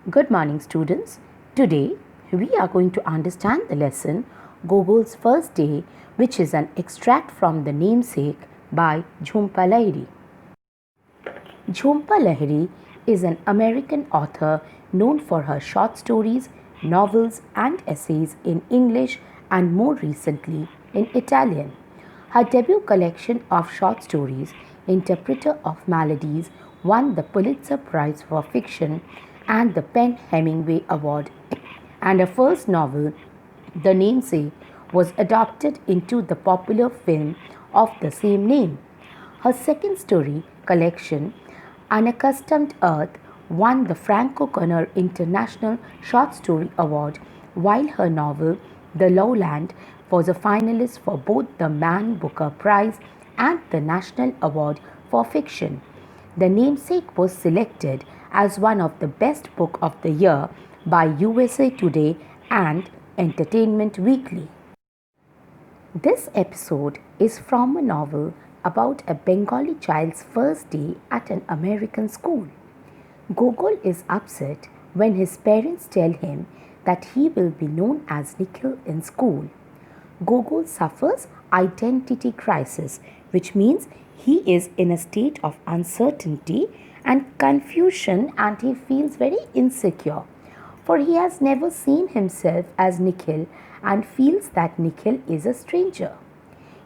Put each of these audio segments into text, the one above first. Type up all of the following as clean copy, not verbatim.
Good morning, students. Today we are going to understand the lesson Gogol's First Day, which is an extract from the namesake by Jhumpa Lahiri. Jhumpa Lahiri is an American author known for her short stories, novels, and essays in English and more recently in Italian. Her debut collection of short stories, Interpreter of Maladies, won the Pulitzer Prize for Fiction and the PEN Hemingway Award, and her first novel, The Namesake, was adapted into the popular film of the same name. Her second story collection, Unaccustomed Earth, won the Frank O'Connor International Short Story Award, while her novel, The Lowland, was a finalist for both the Man Booker Prize and the National Award for Fiction. The Namesake was selected as one of the best book of the year by USA Today and Entertainment Weekly. This episode is from a novel about a Bengali child's first day at an American school. Gogol is upset when his parents tell him that he will be known as Nikhil in school. Gogol suffers identity crisis, which means he is in a state of uncertainty and confusion, and he feels very insecure, for he has never seen himself as Nikhil and feels that Nikhil is a stranger.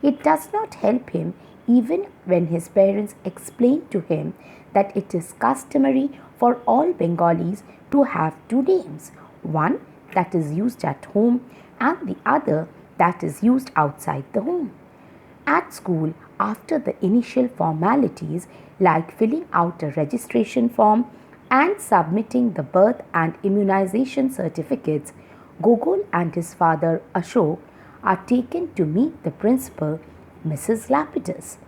It does not help him even when his parents explain to him that it is customary for all Bengalis to have two names, one that is used at home and the other that is used outside the home. At school, after the initial formalities like filling out a registration form and submitting the birth and immunization certificates, Gogol and his father Ashok are taken to meet the principal, Mrs. Lapidus.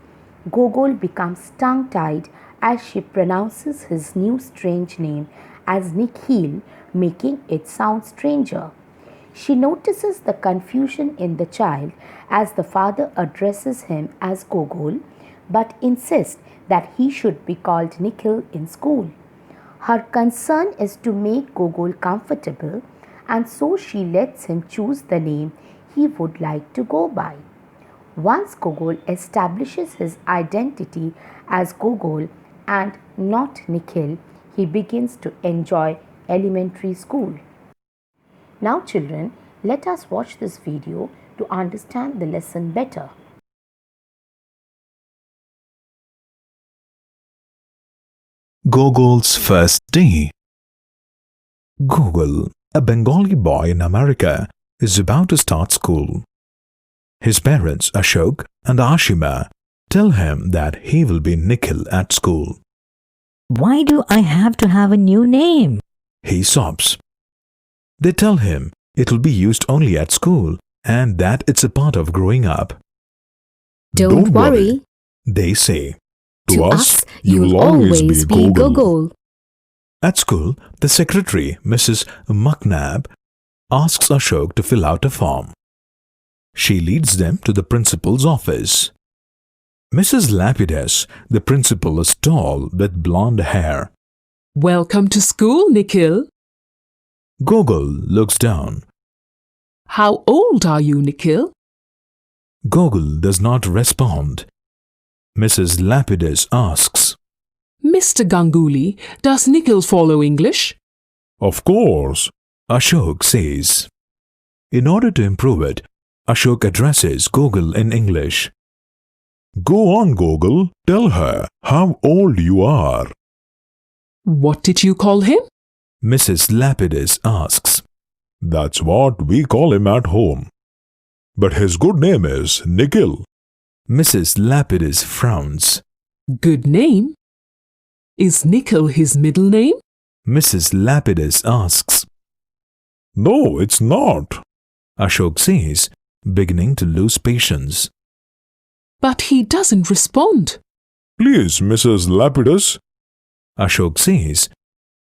Gogol becomes tongue-tied as she pronounces his new strange name as Nikhil, making it sound stranger. She notices the confusion in the child as the father addresses him as Gogol, but insists that he should be called Nikhil in school. Her concern is to make Gogol comfortable, and so she lets him choose the name he would like to go by. Once Gogol establishes his identity as Gogol and not Nikhil, he begins to enjoy elementary school. Now children, let us watch this video to understand the lesson better. Gogol's First Day. Gogol, a Bengali boy in America, is about to start school. His parents, Ashok and Ashima, tell him that he will be Nikhil at school. Why do I have to have a new name? He sobs. They tell him it will be used only at school and that it's a part of growing up. Don't worry. They say. To us, you'll always be Gogol. At school, the secretary, Mrs. McNabb, asks Ashok to fill out a form. She leads them to the principal's office. Mrs. Lapidus, the principal, is tall with blonde hair. Welcome to school, Nikhil. Gogol looks down. How old are you, Nikhil? Gogol does not respond. Mrs. Lapidus asks, Mr. Ganguly, does Nikhil follow English? Of course, Ashok says. In order to improve it, Ashok addresses Gogol in English. Go on, Gogol. Tell her how old you are. What did you call him? Mrs. Lapidus asks. That's what we call him at home. But his good name is Nikhil. Mrs. Lapidus frowns. Good name? Is Nikhil his middle name? Mrs. Lapidus asks. No, it's not, Ashok says, beginning to lose patience. But he doesn't respond. Please, Mrs. Lapidus, Ashok says.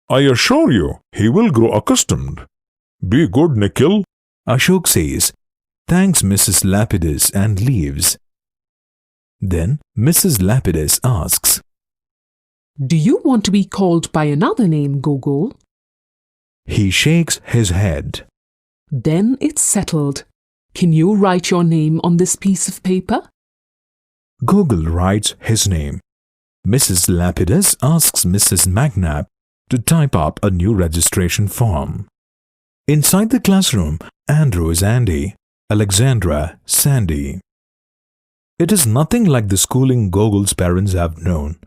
I assure you, he will grow accustomed. Be good, Nikhil. Ashok says, thanks, Mrs. Lapidus, and leaves. Then Mrs. Lapidus asks, Do you want to be called by another name, Gogol? He shakes his head. Then it's settled. Can you write your name on this piece of paper? Gogol writes his name. Mrs. Lapidus asks Mrs. McNabb to type up a new registration form. Inside the classroom, Andrew is Andy, Alexandra, Sandy. It is nothing like the schooling Gogol's parents have known.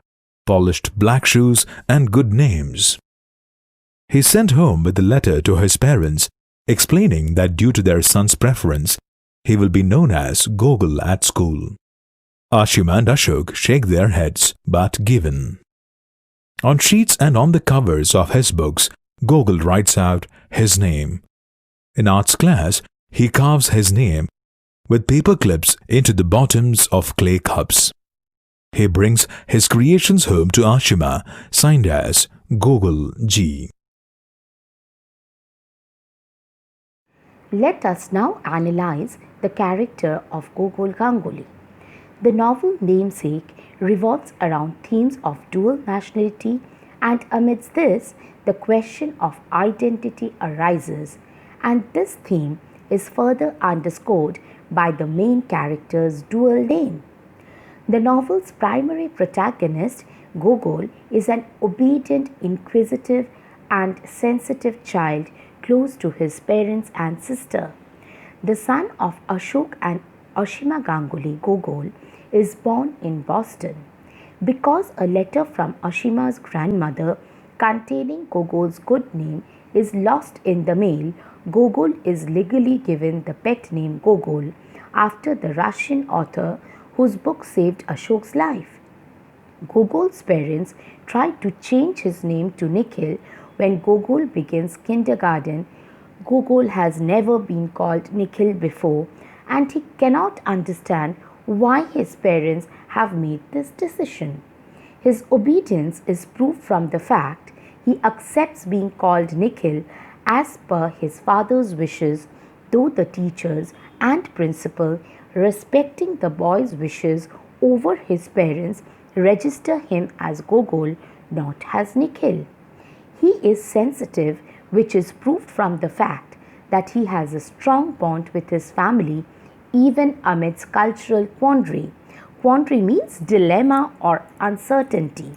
Polished black shoes and good names. He sent home with a letter to his parents explaining that due to their son's preference, he will be known as Gogol at school. Ashima and Ashok shake their heads, but given. On sheets and on the covers of his books, Gogol writes out his name. In arts class, he carves his name with paper clips into the bottoms of clay cups. He brings his creations home to Ashima, signed as Gogol G. Let us now analyze the character of Gogol Ganguly. The novel Namesake revolves around themes of dual nationality, and amidst this, the question of identity arises, and this theme is further underscored by the main character's dual name. The novel's primary protagonist, Gogol, is an obedient, inquisitive, and sensitive child close to his parents and sister. The son of Ashok and Ashima Ganguly, Gogol is born in Boston. Because a letter from Ashima's grandmother containing Gogol's good name is lost in the mail, Gogol is legally given the pet name Gogol after the Russian author whose book saved Ashok's life. Gogol's parents tried to change his name to Nikhil when Gogol begins kindergarten. Gogol has never been called Nikhil before, and he cannot understand why his parents have made this decision. His obedience is proof from the fact he accepts being called Nikhil as per his father's wishes, though the teachers and principal, respecting the boy's wishes over his parents, register him as Gogol, not as Nikhil. He is sensitive, which is proved from the fact that he has a strong bond with his family even amidst cultural quandary. Quandary means dilemma or uncertainty.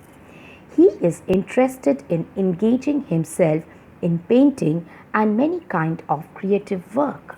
He is interested in engaging himself in painting and many kind of creative work.